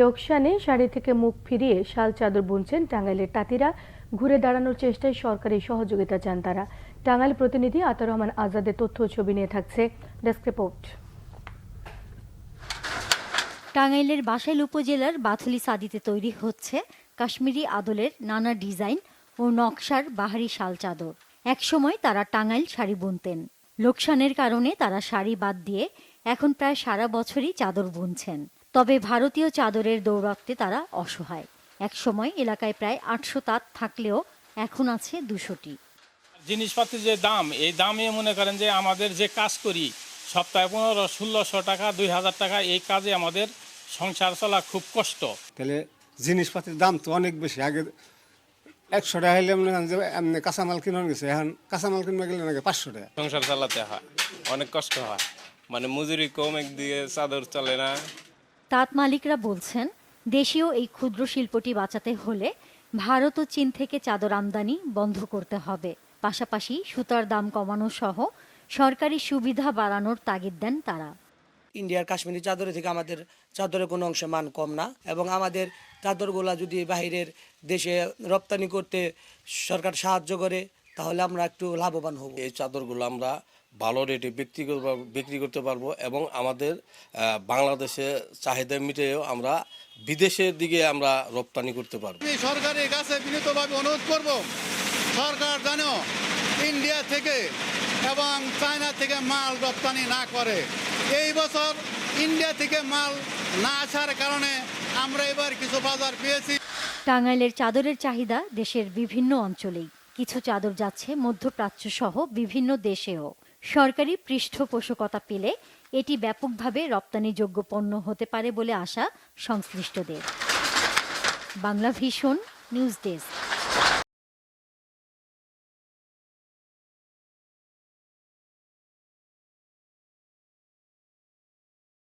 লোকসানে শাড়ি থেকে মুখ ফিরিয়ে শাল চাদর বুনছেন টাঙ্গাইলের তাঁতিরা। ঘুরে দাঁড়ানোর চেষ্টায় সরকারি সহযোগিতা চান তারা। টাঙ্গাইল প্রতিনিধি আতার রহমান আজাদের তথ্য ও ছবি নিয়ে থাকছে ডেস্ক রিপোর্ট। টাঙ্গাইলের বাসাইল উপজেলার বাথুলি সাদিতে তৈরি হচ্ছে কাশ্মীরি আদলের নানা ডিজাইন ও নকশার বাহারি শাল চাদর। একসময় তারা টাঙ্গাইল শাড়ি বুনতেন। লোকসানের কারণে তারা শাড়ি বাদ দিয়ে এখন প্রায় সারা বছরই চাদর বুনছেন। তবে ভারতীয় চাদরের দৌরাত্ম্যে তারা অসহায়। একসময় এলাকায় প্রায় 800 তাঁত থাকলেও এখন আছে 200টি। জিনিসপাতির যে দাম, এই দামে মনে করেন যে আমাদের যে কাজ করি সপ্তাহে 1500-1600 টাকা 2000 টাকা, এই কাজে আমাদের সংসার চলা খুব কষ্ট। তাহলে জিনিসপাতির দাম তো অনেক বেশি। আগে 100 টাকা হলে এমনি কাঁচামাল কিনে গেছে, এখন কাঁচামাল কিনবে গেলে নাকি 500 টাকা। সংসার চালাতে হয়, অনেক কষ্ট হয়, মানে মজুরি কম, একদিকে চাদর চলে না। তাঁত মালিকরা বলছেন, দেশীয় এই ক্ষুদ্র শিল্পটি বাঁচাতে হলে ভারত ও চীন থেকে চাদর আমদানি বন্ধ করতে হবে। পাশাপাশি সুতার দাম কমানো সহ সরকারি সুবিধা বাড়ানোর তাগিদ দেন তারা। ইন্ডিয়ার কাশ্মীরি চাদরের থেকে আমাদের চাদরের কোনো অংশে মান কম না, এবং আমাদের চাদরগুলা যদি বাহিরের দেশে রপ্তানি করতে সরকার সাহায্য করে তাহলে আমরা একটু লাভবান হব। এই চাদরগুলো আমরা ভালো রেটে বিক্রি করতে পারবো এবং আমাদের বাংলাদেশে চাহিদা মিটিয়েও আমরা বিদেশের দিকে আমরা রপ্তানি করতে পারবো। সরকারের কাছে বিনীতভাবে অনুরোধ করব, সরকার যেন ইন্ডিয়া থেকে এবং চায়না থেকে মাল রপ্তানি না করে। এই বছর ইন্ডিয়া থেকে মাল না আসার কারণে আমরা এবার কিছু বাজার পেয়েছি। টাঙ্গাইলের চাদরের চাহিদা দেশের বিভিন্ন অঞ্চলেই। কিছু চাদর যাচ্ছে মধ্যপ্রাচ্য সহ বিভিন্ন দেশেও। সরকারি পৃষ্ঠপোষকতা পেলে এটি ব্যাপকভাবে রপ্তানিযোগ্য পণ্য হতে পারে বলে আশা সংশ্লিষ্টদের। Bangla vision news desk.